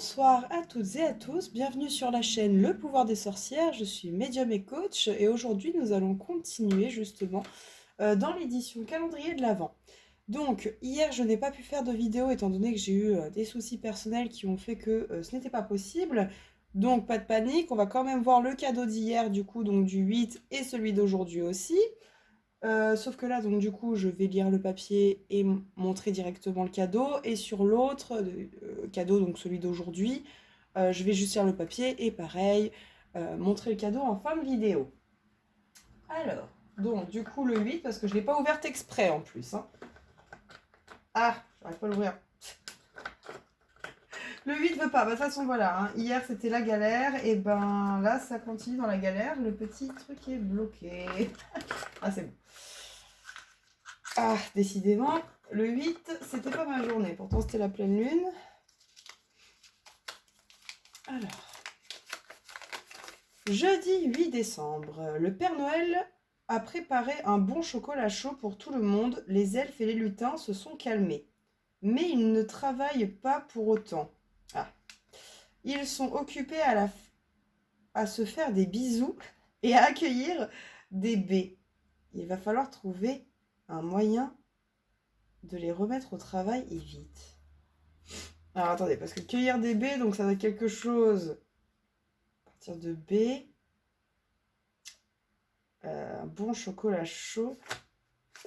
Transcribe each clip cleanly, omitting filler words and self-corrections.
Bonsoir à toutes et à tous, bienvenue sur la chaîne Le Pouvoir des Sorcières, je suis médium et coach et aujourd'hui nous allons continuer justement dans l'édition calendrier de l'Avent. Donc hier je n'ai pas pu faire de vidéo étant donné que j'ai eu des soucis personnels qui ont fait que ce n'était pas possible. Donc pas de panique, on va quand même voir le cadeau d'hier du coup, donc du 8 et celui d'aujourd'hui aussi. Sauf que là, donc du coup, je vais lire le papier et montrer directement le cadeau. Et sur l'autre cadeau, donc celui d'aujourd'hui, je vais juste lire le papier et pareil, montrer le cadeau en fin de vidéo. Alors, donc du coup le 8, parce que je ne l'ai pas ouverte exprès en plus, hein. Ah, j'arrive pas à l'ouvrir. Le 8 veut pas, bah, de toute façon voilà, hein. Hier c'était la galère, et ben là ça continue dans la galère, le petit truc est bloqué. Ah c'est bon. Ah, décidément, le 8, c'était pas ma journée. Pourtant, c'était la pleine lune. Alors, jeudi 8 décembre, le Père Noël a préparé un bon chocolat chaud pour tout le monde. Les elfes et les lutins se sont calmés. Mais ils ne travaillent pas pour autant. Ah. Ils sont occupés à se faire des bisous et à accueillir des baies. Il va falloir trouver un moyen de les remettre au travail et vite. Alors attendez, parce que cueillir des baies, donc ça va être quelque chose à partir de baies. Un bon chocolat chaud.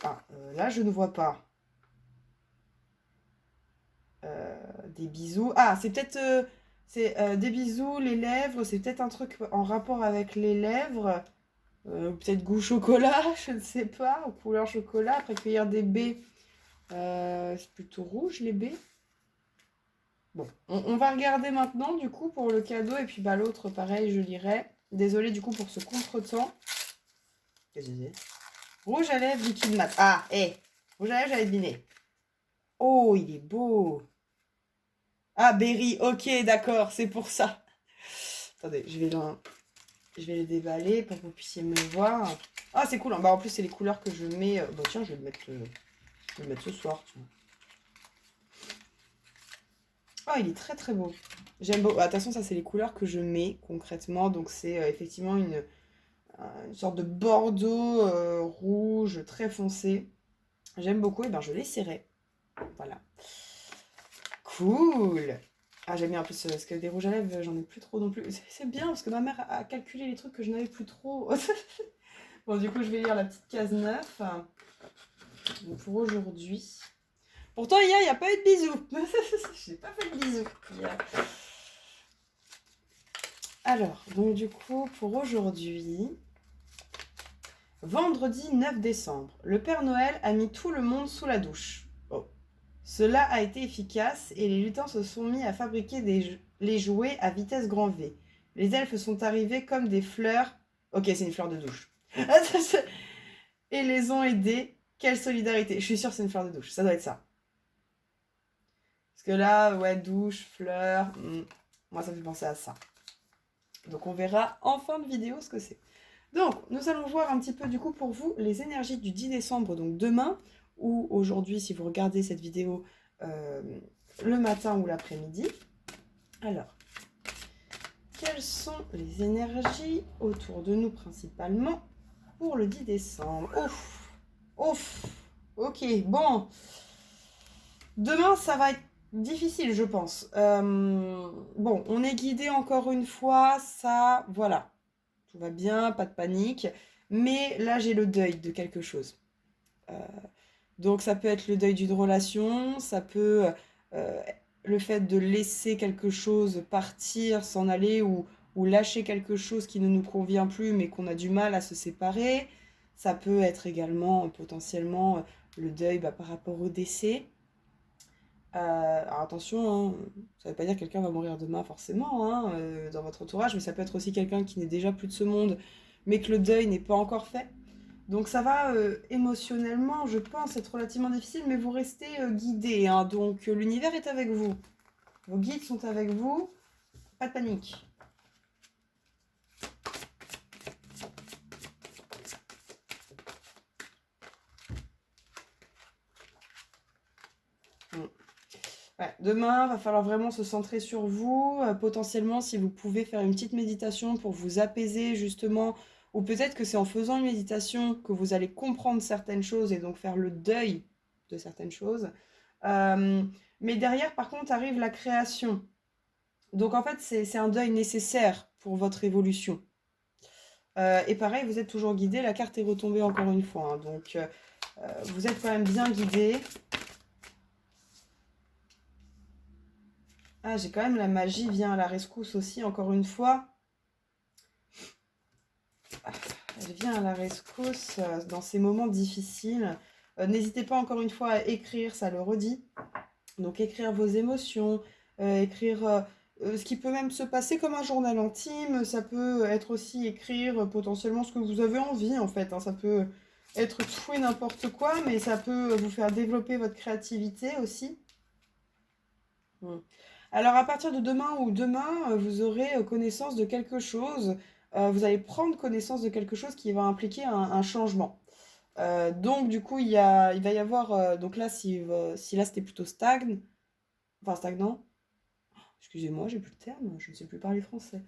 Ah, là je ne vois pas. Des bisous. Ah, c'est peut-être des bisous, les lèvres. C'est peut-être un truc en rapport avec les lèvres. Peut-être goût chocolat, je ne sais pas. Ou couleur chocolat. Après cueillir des baies. C'est plutôt rouge les baies. Bon, on va regarder maintenant du coup pour le cadeau et puis bah l'autre pareil je lirai. Désolée du coup pour ce contretemps. Qu'est-ce que c'est? Rouge à lèvres liquide mat. Ah, rouge à lèvres j'avais deviné. Oh, il est beau. Ah, Berry, ok d'accord, c'est pour ça. Attendez, je vais le déballer pour que vous puissiez me voir. Ah, c'est cool, hein. Bah en plus c'est les couleurs que je mets. Bah tiens, je vais le mettre ce soir. Tiens. Ah, il est très très beau. J'aime beaucoup. Attention, ça c'est les couleurs que je mets concrètement. Donc c'est effectivement une sorte de bordeaux rouge très foncé. J'aime beaucoup. Et ben je l'essaierai. Voilà. Cool. Ah j'aime bien en plus parce que des rouges à lèvres j'en ai plus trop non plus. C'est bien parce que ma mère a calculé les trucs que je n'avais plus trop. Bon du coup je vais lire la petite case 9. Donc, pour aujourd'hui. Pourtant hier il n'y a pas eu de bisous. J'ai pas fait de bisous hier. Alors, donc du coup, pour aujourd'hui, vendredi 9 décembre, le Père Noël a mis tout le monde sous la douche. Oh. Cela a été efficace et les lutins se sont mis à fabriquer les jouets à vitesse grand V. Les elfes sont arrivés comme des fleurs. Ok, c'est une fleur de douche. Et les ont aidés. Quelle solidarité. Je suis sûre que c'est une fleur de douche. Ça doit être ça. Parce que là, ouais, douche, fleurs. Moi, ça me fait penser à ça. Donc on verra en fin de vidéo ce que c'est. Donc nous allons voir un petit peu du coup pour vous les énergies du 10 décembre, donc demain, ou aujourd'hui si vous regardez cette vidéo le matin ou l'après-midi. Alors, quelles sont les énergies autour de nous principalement pour le 10 décembre? Ouf, ouf, ok, bon. Demain ça va être difficile je pense. Bon, on est guidé encore une fois, ça, voilà. Tout va bien, pas de panique. Mais là, j'ai le deuil de quelque chose. Euh, donc, ça peut être le deuil d'une relation, ça peut le fait de laisser quelque chose partir, s'en aller, ou lâcher quelque chose qui ne nous convient plus, mais qu'on a du mal à se séparer. Ça peut être également potentiellement le deuil par rapport au décès. Alors attention, hein, ça ne veut pas dire que quelqu'un va mourir demain forcément dans votre entourage, mais ça peut être aussi quelqu'un qui n'est déjà plus de ce monde, mais que le deuil n'est pas encore fait. Donc ça va émotionnellement, je pense, être relativement difficile, mais vous restez guidé, hein, donc l'univers est avec vous. Vos guides sont avec vous, pas de panique. Ouais, Demain, va falloir vraiment se centrer sur vous. Potentiellement, si vous pouvez faire une petite méditation pour vous apaiser justement, ou peut-être que c'est en faisant une méditation que vous allez comprendre certaines choses et donc faire le deuil de certaines choses. Euh, mais derrière, par contre, arrive la création. Donc en fait, c'est un deuil nécessaire pour votre évolution. Et pareil, vous êtes toujours guidé. La carte est retombée encore une fois, hein. Donc vous êtes quand même bien guidé. Ah, j'ai quand même la magie vient à la rescousse aussi, encore une fois. Elle vient à la rescousse dans ces moments difficiles. N'hésitez pas encore une fois à écrire, ça le redit. Donc écrire vos émotions, écrire ce qui peut même se passer comme un journal intime. Ça peut être aussi écrire potentiellement ce que vous avez envie en fait, hein. Ça peut être tout et n'importe quoi, mais ça peut vous faire développer votre créativité aussi. Mm. Alors à partir de demain ou demain, vous aurez connaissance de quelque chose. Vous allez prendre connaissance de quelque chose qui va impliquer un changement. Donc du coup, il va y avoir... donc là, si là c'était plutôt stagne, enfin stagnant, excusez-moi, j'ai plus le terme, je ne sais plus parler français.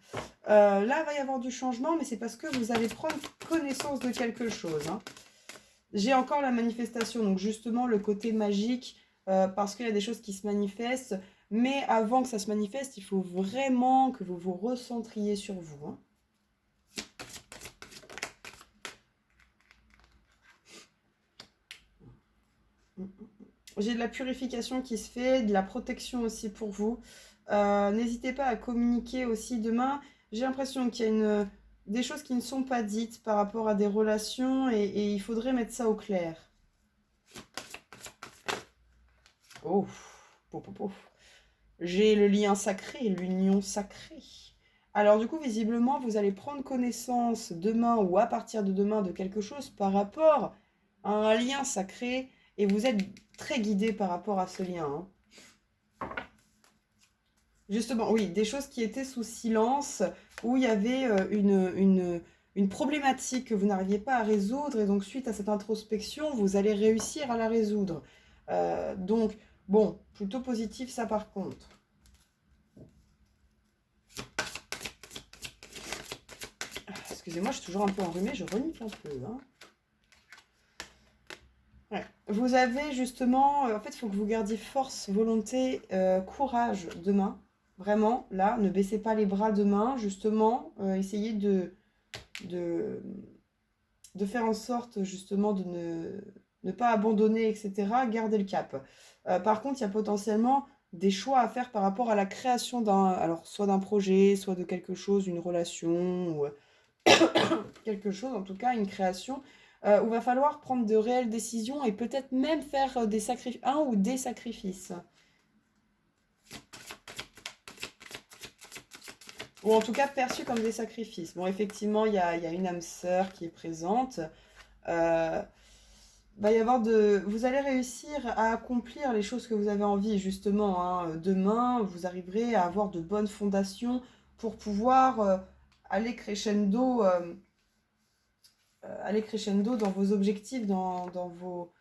Là, il va y avoir du changement, mais c'est parce que vous allez prendre connaissance de quelque chose, hein. J'ai encore la manifestation, donc justement le côté magique, parce qu'il y a des choses qui se manifestent, mais avant que ça se manifeste, il faut vraiment que vous vous recentriez sur vous, hein. J'ai de la purification qui se fait, de la protection aussi pour vous. N'hésitez pas à communiquer aussi demain. J'ai l'impression qu'il y a des choses qui ne sont pas dites par rapport à des relations et il faudrait mettre ça au clair. Oh, pouf, pouf, pouf. J'ai le lien sacré, l'union sacrée. Alors du coup, visiblement, vous allez prendre connaissance demain ou à partir de demain de quelque chose par rapport à un lien sacré et vous êtes très guidé par rapport à ce lien, hein. Justement, oui, des choses qui étaient sous silence, où il y avait une problématique que vous n'arriviez pas à résoudre, et donc suite à cette introspection, vous allez réussir à la résoudre. Donc, bon, plutôt positif ça par contre. Excusez-moi, je suis toujours un peu enrhumée, je renifle un peu, hein. Ouais. Vous avez justement, en fait, il faut que vous gardiez force, volonté, courage demain. Vraiment, là, ne baissez pas les bras demain, justement. Essayez de, de faire en sorte, justement, de ne pas abandonner, etc. Gardez le cap. Par contre, il y a potentiellement des choix à faire par rapport à la création alors, soit d'un projet, soit de quelque chose, une relation, ou quelque chose, en tout cas, une création, où il va falloir prendre de réelles décisions et peut-être même faire un ou des sacrifices. Ou en tout cas perçus comme des sacrifices. Bon, effectivement, il y a une âme sœur qui est présente. Euh, va y avoir vous allez réussir à accomplir les choses que vous avez envie, justement, hein. Demain, vous arriverez à avoir de bonnes fondations pour pouvoir aller crescendo, aller crescendo dans vos objectifs, dans vos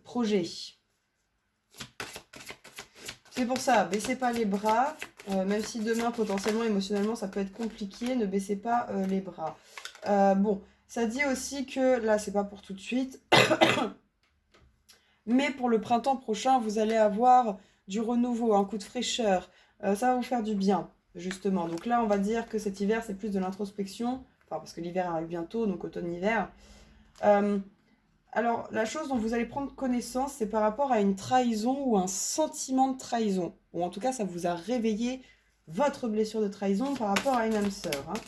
projets. C'est pour ça, baissez pas les bras, même si demain, potentiellement, émotionnellement, ça peut être compliqué, ne baissez pas les bras. Bon, ça dit aussi que, là, c'est pas pour tout de suite, mais pour le printemps prochain, vous allez avoir du renouveau, un coup de fraîcheur. Ça va vous faire du bien, justement. Donc là, on va dire que cet hiver, c'est plus de l'introspection, enfin, parce que l'hiver arrive bientôt, donc automne-hiver. Euh, Alors, la chose dont vous allez prendre connaissance, c'est par rapport à une trahison ou un sentiment de trahison. Ou en tout cas, ça vous a réveillé votre blessure de trahison par rapport à une âme sœur, hein.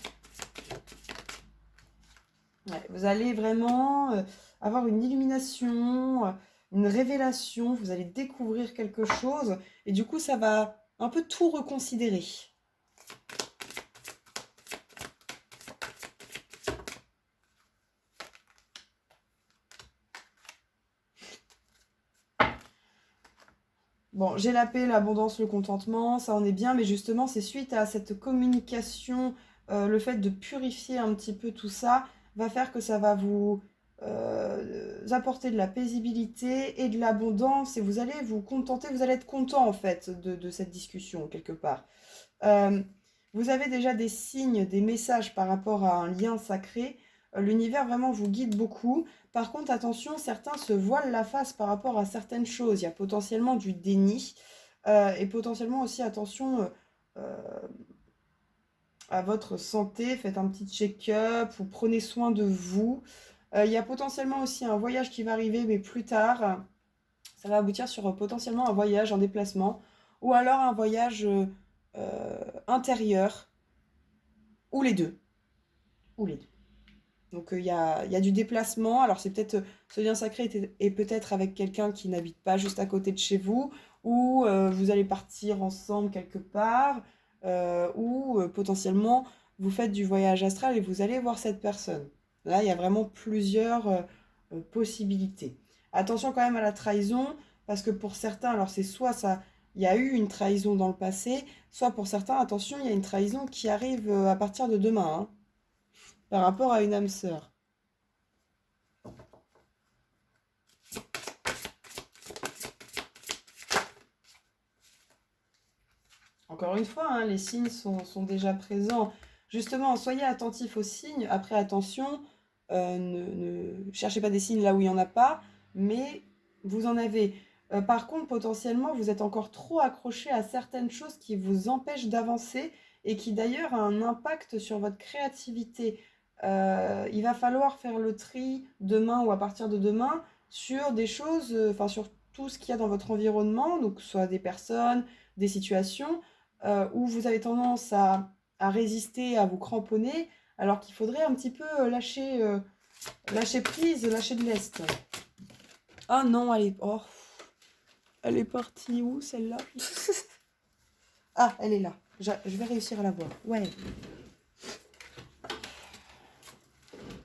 Ouais, vous allez vraiment avoir une illumination, une révélation, vous allez découvrir quelque chose, et du coup, ça va un peu tout reconsidérer. Bon, j'ai la paix, l'abondance, le contentement, ça en est bien, mais justement, c'est suite à cette communication, le fait de purifier un petit peu tout ça, va faire que ça va vous apporter de la paisibilité et de l'abondance et vous allez vous contenter, vous allez être content en fait de cette discussion quelque part. Euh, Vous avez déjà des signes, des messages par rapport à un lien sacré. L'univers vraiment vous guide beaucoup. Par contre, attention, certains se voilent la face par rapport à certaines choses. Il y a potentiellement du déni. Et potentiellement aussi, attention à votre santé. Faites un petit check-up ou prenez soin de vous. Il y a potentiellement aussi un voyage qui va arriver, mais plus tard. Ça va aboutir sur potentiellement un voyage, un déplacement. Ou alors un voyage intérieur. Ou les deux. Ou les deux. Donc il y a du déplacement. Alors c'est peut-être ce lien sacré est peut-être avec quelqu'un qui n'habite pas juste à côté de chez vous, ou vous allez partir ensemble quelque part, ou potentiellement vous faites du voyage astral et vous allez voir cette personne. Là, il y a vraiment plusieurs possibilités. Attention quand même à la trahison, parce que pour certains, alors c'est soit ça, il y a eu une trahison dans le passé, soit pour certains, attention, il y a une trahison qui arrive à partir de demain, hein, par rapport à une âme sœur. Encore une fois, hein, les signes sont déjà présents. Justement, soyez attentifs aux signes. Après, attention, ne cherchez pas des signes là où il n'y en a pas, mais vous en avez. Par contre, potentiellement, vous êtes encore trop accroché à certaines choses qui vous empêchent d'avancer et qui d'ailleurs a un impact sur votre créativité. Il va falloir faire le tri demain ou à partir de demain sur des choses, enfin sur tout ce qu'il y a dans votre environnement, donc soit des personnes, des situations où vous avez tendance à résister, à vous cramponner, alors qu'il faudrait un petit peu lâcher prise, lâcher de l'est. Ah non, elle est partie où celle-là? Ah, elle est là. Je vais réussir à la voir. Ouais.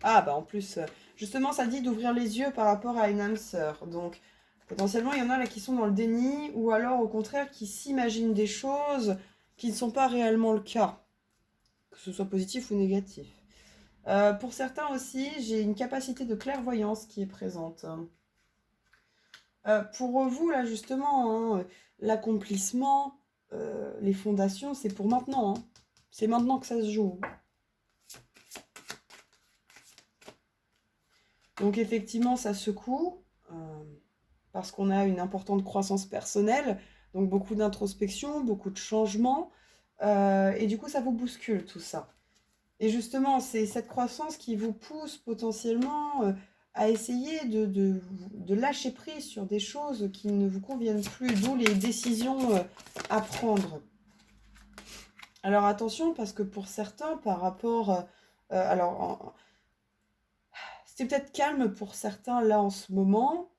Ah bah en plus, justement, ça dit d'ouvrir les yeux par rapport à une âme sœur. Donc, potentiellement, il y en a là qui sont dans le déni, ou alors au contraire qui s'imaginent des choses qui ne sont pas réellement le cas, que ce soit positif ou négatif. Pour certains aussi, j'ai une capacité de clairvoyance qui est présente. Pour vous, là, justement, hein, l'accomplissement, les fondations, c'est pour maintenant, hein. C'est maintenant que ça se joue. Donc, effectivement, ça secoue, parce qu'on a une importante croissance personnelle, donc beaucoup d'introspection, beaucoup de changements, et du coup, ça vous bouscule tout ça. Et justement, c'est cette croissance qui vous pousse potentiellement à essayer de lâcher prise sur des choses qui ne vous conviennent plus, d'où les décisions à prendre. Alors attention, parce que pour certains, par rapport... c'est peut-être calme pour certains là en ce moment,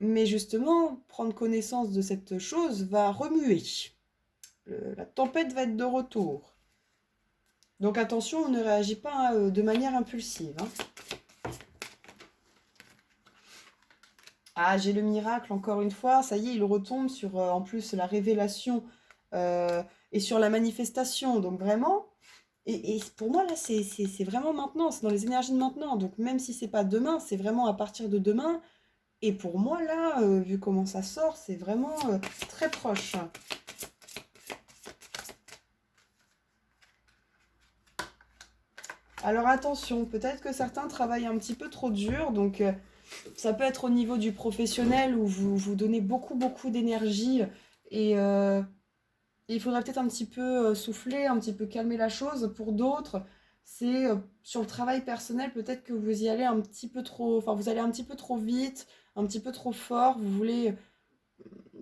mais justement, prendre connaissance de cette chose va remuer. La tempête va être de retour. Donc attention, on ne réagit pas de manière impulsive, hein. Ah, j'ai le miracle, encore une fois, ça y est, il retombe sur en plus la révélation et sur la manifestation. Donc vraiment, et pour moi là, c'est vraiment maintenant, c'est dans les énergies de maintenant. Donc même si c'est pas demain, c'est vraiment à partir de demain. Et pour moi là, vu comment ça sort, c'est vraiment très proche. Alors attention, peut-être que certains travaillent un petit peu trop dur, donc ça peut être au niveau du professionnel où vous vous donnez beaucoup beaucoup d'énergie et il faudrait peut-être un petit peu souffler, un petit peu calmer la chose. Pour d'autres, c'est sur le travail personnel, peut-être que vous y allez un petit peu trop, enfin vous allez un petit peu trop vite, un petit peu trop fort, vous voulez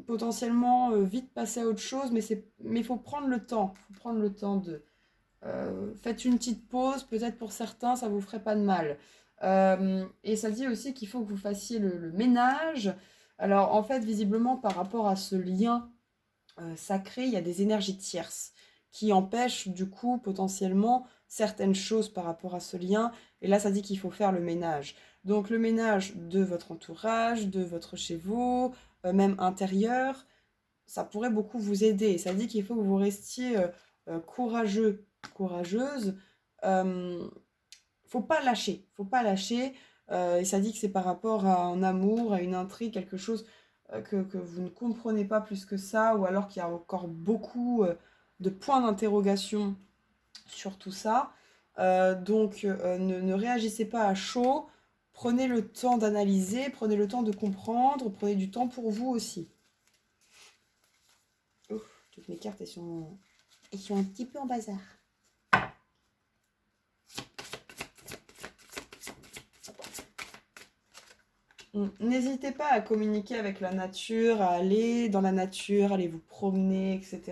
potentiellement vite passer à autre chose, mais il faut prendre le temps, faut prendre le temps de faites une petite pause, peut-être pour certains, ça vous ferait pas de mal. Et ça dit aussi qu'il faut que vous fassiez le ménage. Alors en fait, visiblement, par rapport à ce lien sacré, il y a des énergies tierces qui empêchent du coup potentiellement certaines choses par rapport à ce lien. Et là, ça dit qu'il faut faire le ménage. Donc le ménage de votre entourage, de votre chez vous, même intérieur, ça pourrait beaucoup vous aider. Ça dit qu'il faut que vous restiez courageux, courageuse, faut pas lâcher, faut pas lâcher. Et ça dit que c'est par rapport à un amour, à une intrigue, quelque chose que vous ne comprenez pas plus que ça, ou alors qu'il y a encore beaucoup de points d'interrogation sur tout ça. Donc ne réagissez pas à chaud, prenez le temps d'analyser, prenez le temps de comprendre, prenez du temps pour vous aussi. Ouf, toutes mes cartes, elles sont un petit peu en bazar. N'hésitez pas à communiquer avec la nature, à aller dans la nature, aller vous promener, etc.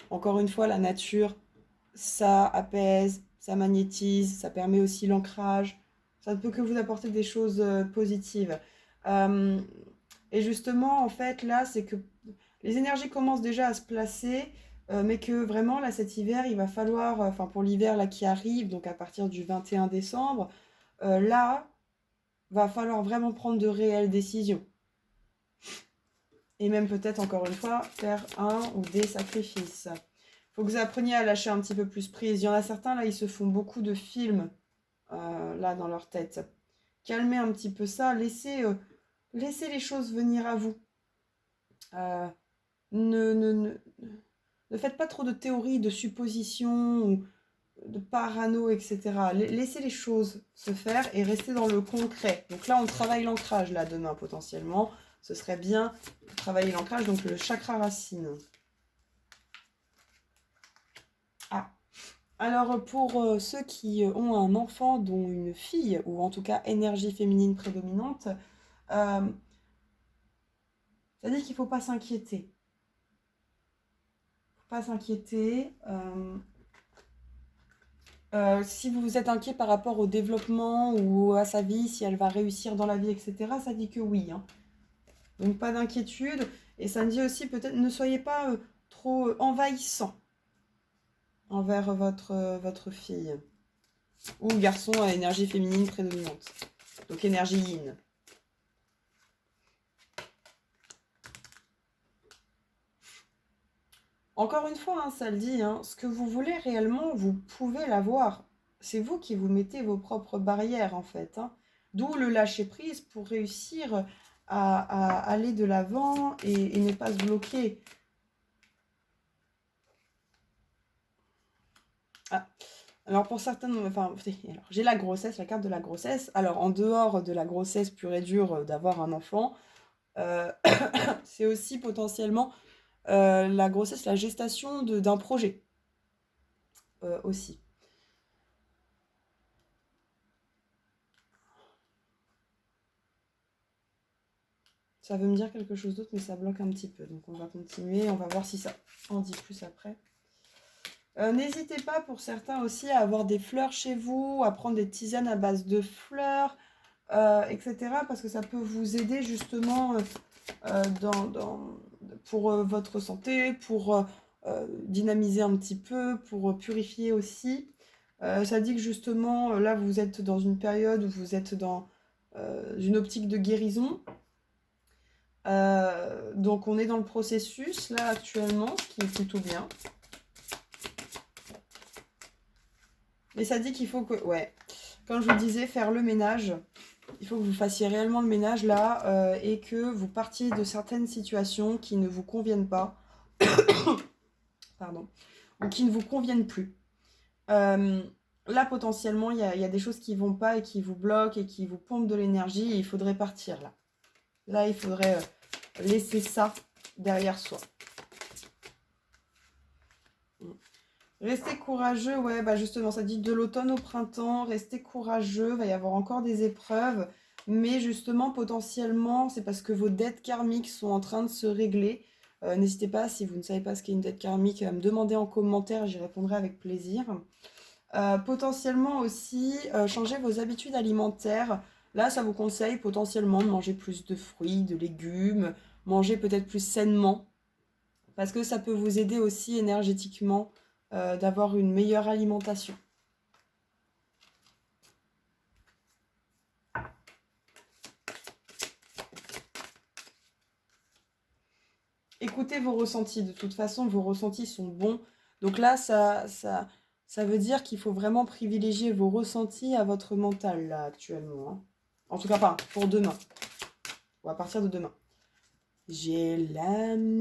Encore une fois, la nature, ça apaise, ça magnétise, ça permet aussi l'ancrage. Ça ne peut que vous apporter des choses positives. Euh, et justement, en fait, là, c'est que les énergies commencent déjà à se placer, mais que vraiment, là, cet hiver, il va falloir, enfin pour l'hiver là qui arrive, donc à partir du 21 décembre, là, va falloir vraiment prendre de réelles décisions. Et même peut-être, encore une fois, faire un ou des sacrifices. Il faut que vous appreniez à lâcher un petit peu plus prise. Il y en a certains, là, ils se font beaucoup de films, là, dans leur tête. Calmez un petit peu ça. Laissez les choses venir à vous. Euh, ne, ne, ne, ne faites pas trop de théories, de suppositions, ou de parano, etc. Laissez les choses se faire et restez dans le concret. Donc là, on travaille l'ancrage, là, demain, potentiellement. Ce serait bien de travailler l'ancrage, donc le chakra racine. Ah, alors pour ceux qui ont un enfant dont une fille, ou en tout cas énergie féminine prédominante, ça dit qu'il ne faut pas s'inquiéter. Faut pas s'inquiéter. Si vous êtes inquiet par rapport au développement ou à sa vie, si elle va réussir dans la vie, etc., ça dit que oui. Hein. Donc pas d'inquiétude. Et ça me dit aussi peut-être ne soyez pas trop envahissant envers votre fille. Ou garçon à énergie féminine prédominante. Donc énergie yin. Encore une fois, hein, ça le dit, hein, ce que vous voulez réellement, vous pouvez l'avoir. C'est vous qui vous mettez vos propres barrières, en fait. Hein. D'où le lâcher-prise pour réussir à aller de l'avant et ne pas se bloquer. Ah. Alors pour certaines, enfin, j'ai la grossesse, la carte de la grossesse. Alors en dehors de la grossesse pure et dure d'avoir un enfant, euh, c'est aussi potentiellement la grossesse, la gestation d'un projet aussi. Ça veut me dire quelque chose d'autre, mais ça bloque un petit peu. Donc on va continuer, on va voir si ça en dit plus après. N'hésitez pas pour certains aussi à avoir des fleurs chez vous, à prendre des tisanes à base de fleurs, etc. Parce que ça peut vous aider justement pour votre santé, pour dynamiser un petit peu, pour purifier aussi. Ça dit que justement, là, vous êtes dans une période où vous êtes dans une optique de guérison. Donc on est dans le processus là actuellement, ce qui est plutôt bien. Mais ça dit qu'il faut que, ouais, comme je vous disais, faire le ménage. Il faut que vous fassiez réellement le ménage là et que vous partiez de certaines situations qui ne vous conviennent pas, pardon, ou qui ne vous conviennent plus. Là, potentiellement, il y a des choses qui ne vont pas et qui vous bloquent et qui vous pompent de l'énergie et il faudrait partir là. Là, il faudrait laisser ça derrière soi. Restez courageux, ouais, bah justement, ça dit de l'automne au printemps, restez courageux, va y avoir encore des épreuves, mais justement, potentiellement, c'est parce que vos dettes karmiques sont en train de se régler. N'hésitez pas, si vous ne savez pas ce qu'est une dette karmique, à me demander en commentaire, j'y répondrai avec plaisir. Potentiellement aussi, changer vos habitudes alimentaires. Là, ça vous conseille potentiellement de manger plus de fruits, de légumes, manger peut-être plus sainement, parce que ça peut vous aider aussi énergétiquement d'avoir une meilleure alimentation. Écoutez vos ressentis, de toute façon, vos ressentis sont bons. Donc là, ça Ça veut dire qu'il faut vraiment privilégier vos ressentis à votre mental, là, actuellement. Hein. En tout cas, pas pour demain. Ou à partir de demain. J'ai l'amour.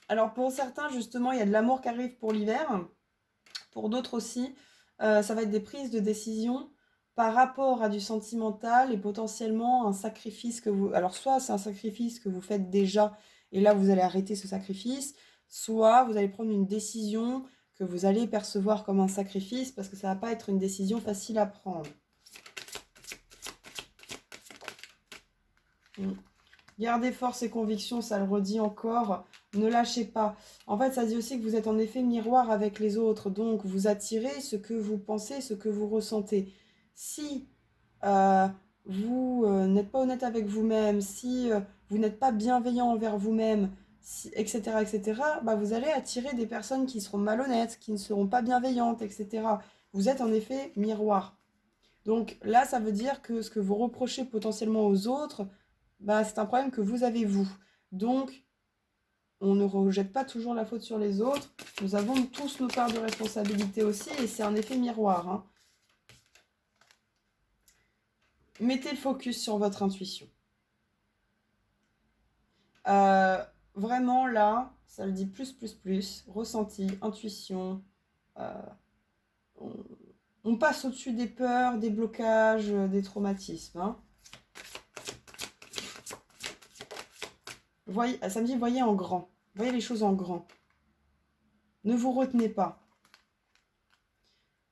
Alors, pour certains, justement, il y a de l'amour qui arrive pour l'hiver. Pour d'autres aussi, ça va être des prises de décision par rapport à du sentimental et potentiellement un sacrifice que vous... Alors, soit c'est un sacrifice que vous faites déjà, et là, vous allez arrêter ce sacrifice, soit vous allez prendre une décision que vous allez percevoir comme un sacrifice, parce que ça ne va pas être une décision facile à prendre. Gardez force et conviction, ça le redit encore, ne lâchez pas. En fait, ça dit aussi que vous êtes en effet miroir avec les autres, donc vous attirez ce que vous pensez, ce que vous ressentez. Si vous n'êtes pas honnête avec vous-même, si vous n'êtes pas bienveillant envers vous-même, etc., etc., bah, vous allez attirer des personnes qui seront malhonnêtes, qui ne seront pas bienveillantes, etc. Vous êtes en effet miroir. Donc là, ça veut dire que ce que vous reprochez potentiellement aux autres, bah, c'est un problème que vous avez vous. Donc, on ne rejette pas toujours la faute sur les autres. Nous avons tous nos parts de responsabilité aussi, et c'est un effet miroir. Hein. Mettez le focus sur votre intuition. Vraiment, là, ça le dit plus. Ressenti, intuition. On passe au-dessus des peurs, des blocages, des traumatismes. Hein. Voyez, ça me dit, voyez en grand. Voyez les choses en grand. Ne vous retenez pas.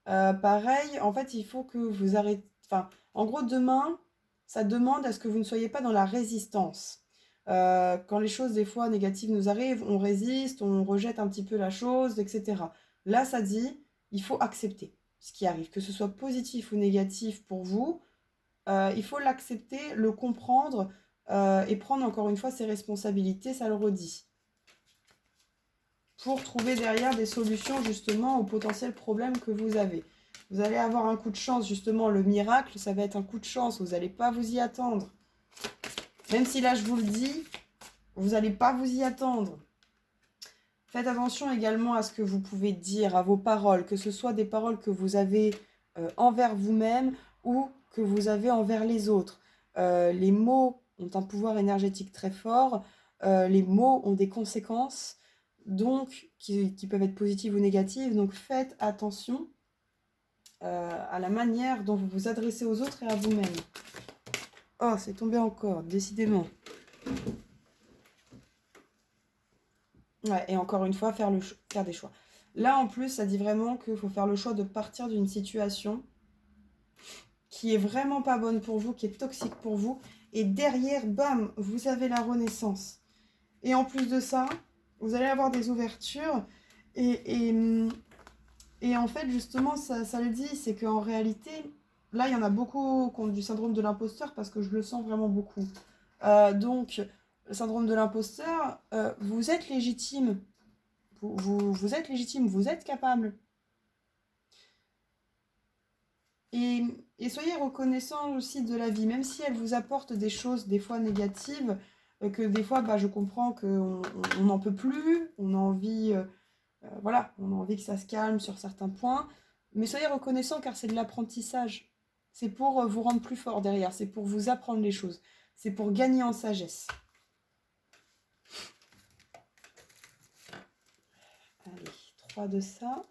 Pareil, en fait, il faut que vous arrêtez... Enfin, en gros, demain, ça demande à ce que vous ne soyez pas dans la résistance. Quand les choses, des fois, négatives nous arrivent, on résiste, on rejette un petit peu la chose, etc. Là, ça dit, il faut accepter ce qui arrive, que ce soit positif ou négatif pour vous. Il faut l'accepter, le comprendre et prendre encore une fois ses responsabilités, ça le redit. Pour trouver derrière des solutions justement aux potentiels problèmes que vous avez. Vous allez avoir un coup de chance, justement, le miracle, ça va être un coup de chance, vous n'allez pas vous y attendre. Même si là, je vous le dis, vous n'allez pas vous y attendre. Faites attention également à ce que vous pouvez dire, à vos paroles, que ce soit des paroles que vous avez envers vous-même ou que vous avez envers les autres. Les mots ont un pouvoir énergétique très fort, les mots ont des conséquences, donc qui peuvent être positives ou négatives, donc faites attention à la manière dont vous vous adressez aux autres et à vous-même. Oh, c'est tombé encore, décidément. Ouais, et encore une fois, faire des choix. Là, en plus, ça dit vraiment qu'il faut faire le choix de partir d'une situation qui est vraiment pas bonne pour vous, qui est toxique pour vous, et derrière, bam, vous avez la renaissance. Et en plus de ça, vous allez avoir des ouvertures, et en fait, justement, ça le dit, c'est qu'en réalité, là, il y en a beaucoup qui ont du syndrome de l'imposteur, parce que je le sens vraiment beaucoup. Donc, le syndrome de l'imposteur, vous êtes légitime. Vous êtes légitime, vous êtes capable. Et soyez reconnaissant aussi de la vie, même si elle vous apporte des choses des fois négatives, que des fois, bah, je comprends qu'on n'en peut plus, on a envie, voilà, on a envie que ça se calme sur certains points, mais soyez reconnaissant car c'est de l'apprentissage. C'est pour vous rendre plus fort derrière, c'est pour vous apprendre les choses, c'est pour gagner en sagesse. Allez, 3 de ça.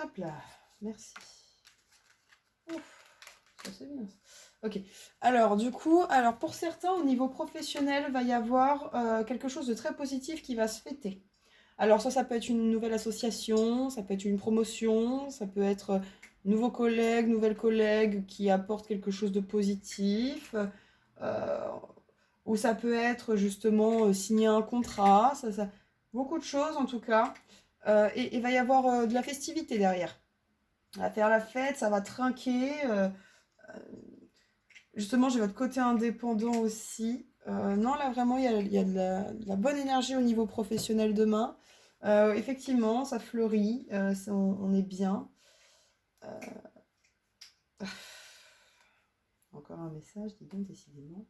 Hop là, merci. Ouf, ça c'est bien. Ok, alors du coup, pour certains, au niveau professionnel, il va y avoir quelque chose de très positif qui va se fêter. Alors ça peut être une nouvelle association, ça peut être une promotion, ça peut être nouveaux collègues, nouvelles collègues qui apportent quelque chose de positif, ou ça peut être justement signer un contrat, beaucoup de choses en tout cas. Et il va y avoir de la festivité derrière. On va faire la fête, ça va trinquer. Justement, j'ai votre côté indépendant aussi. Non, là vraiment, il y a de la bonne énergie au niveau professionnel demain. Effectivement, ça fleurit, on est bien. Encore encore un message, dis donc, décidément.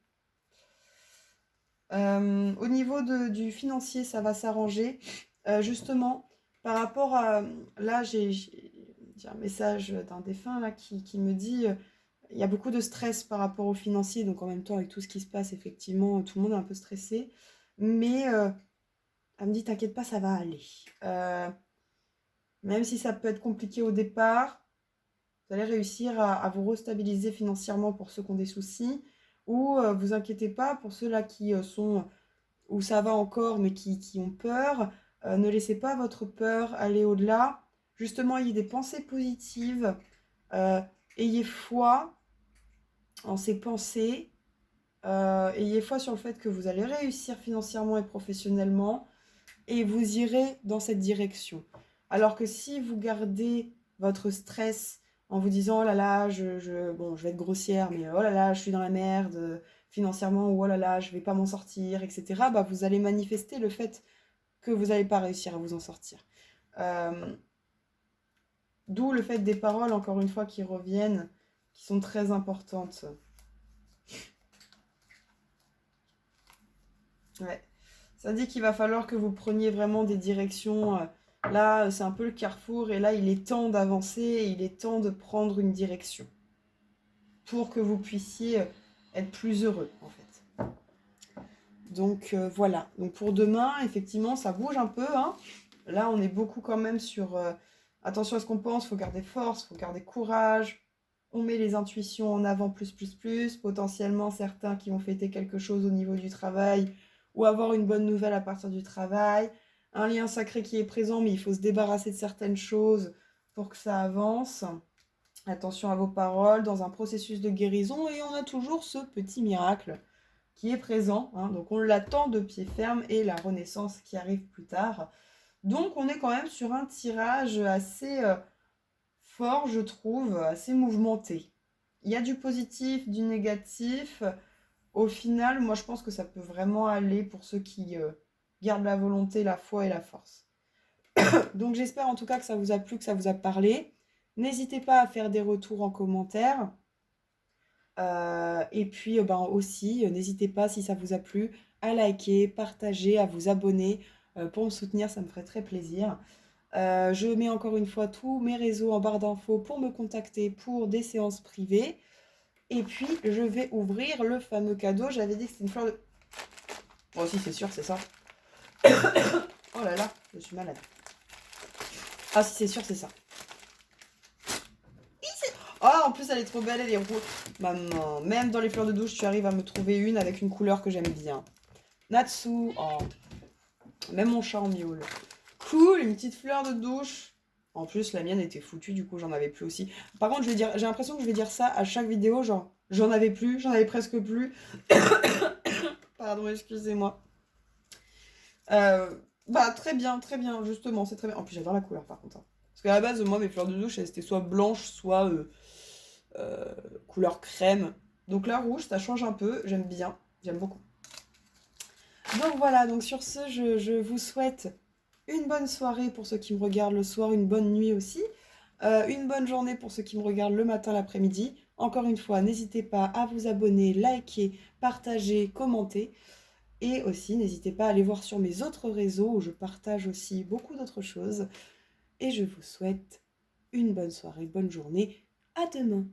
Au niveau du financier, ça va s'arranger. Justement, par rapport à... Là, j'ai un message d'un défunt là, qui me dit... il y a beaucoup de stress par rapport au financier, donc en même temps, avec tout ce qui se passe, effectivement, tout le monde est un peu stressé. Mais elle me dit, t'inquiète pas, ça va aller. Même si ça peut être compliqué au départ, vous allez réussir à vous restabiliser financièrement pour ceux qui ont des soucis. Ou vous inquiétez pas pour ceux-là qui sont où ça va encore mais qui ont peur. Ne laissez pas votre peur aller au-delà. Justement, ayez des pensées positives. Ayez foi en ces pensées. Ayez foi sur le fait que vous allez réussir financièrement et professionnellement. Et vous irez dans cette direction. Alors que si vous gardez votre stress en vous disant oh là là, bon, je vais être grossière, mais oh là là, je suis dans la merde financièrement, ou oh là là, je vais pas m'en sortir, etc., bah, vous allez manifester le fait que vous n'allez pas réussir à vous en sortir. D'où le fait des paroles, encore une fois, qui reviennent, qui sont très importantes. Ouais. Ça dit qu'il va falloir que vous preniez vraiment des directions. Là, c'est un peu le carrefour et là, il est temps d'avancer, il est temps de prendre une direction pour que vous puissiez être plus heureux, en fait. Donc, voilà. Donc, pour demain, effectivement, ça bouge un peu. Hein. Là, on est beaucoup quand même sur attention à ce qu'on pense, il faut garder force, il faut garder courage. On met les intuitions en avant plus. Potentiellement, certains qui vont fêter quelque chose au niveau du travail ou avoir une bonne nouvelle à partir du travail. Un lien sacré qui est présent, mais il faut se débarrasser de certaines choses pour que ça avance. Attention à vos paroles, dans un processus de guérison. Et on a toujours ce petit miracle qui est présent. Hein, donc on l'attend de pied ferme et la renaissance qui arrive plus tard. Donc on est quand même sur un tirage assez fort, je trouve, assez mouvementé. Il y a du positif, du négatif. Au final, moi je pense que ça peut vraiment aller pour ceux qui gardent la volonté, la foi et la force. Donc j'espère en tout cas que ça vous a plu, que ça vous a parlé. N'hésitez pas à faire des retours en commentaire. Et puis aussi, n'hésitez pas si ça vous a plu à liker, partager, à vous abonner. Pour me soutenir, ça me ferait très plaisir. Je mets encore une fois tous mes réseaux en barre d'infos pour me contacter pour des séances privées. Et puis, je vais ouvrir le fameux cadeau. J'avais dit que c'était une fleur de... Bon, si, c'est sûr, c'est ça. Oh là là, je suis malade. Ah, si, c'est sûr, c'est ça. Oh, en plus, elle est trop belle, elle est rouge. Maman, même dans les fleurs de douche, tu arrives à me trouver une avec une couleur que j'aime bien. Natsu, oh. Même mon chat en miaule. Cool, une petite fleur de douche. En plus, la mienne était foutue, du coup, j'en avais plus aussi. Par contre, j'ai l'impression que je vais dire ça à chaque vidéo, genre, j'en avais plus, j'en avais presque plus. Pardon, excusez-moi. Très bien, justement, c'est très bien. En plus, j'adore la couleur, par contre. Hein. Parce qu'à la base, moi, mes fleurs de douche, elles étaient soit blanches, soit couleur crème. Donc là, rouge, ça change un peu, j'aime bien, j'aime beaucoup. Donc voilà, donc sur ce, je vous souhaite une bonne soirée pour ceux qui me regardent le soir, une bonne nuit aussi. Une bonne journée pour ceux qui me regardent le matin, l'après-midi. Encore une fois, n'hésitez pas à vous abonner, liker, partager, commenter. Et aussi, n'hésitez pas à aller voir sur mes autres réseaux où je partage aussi beaucoup d'autres choses. Et je vous souhaite une bonne soirée, bonne journée. À demain!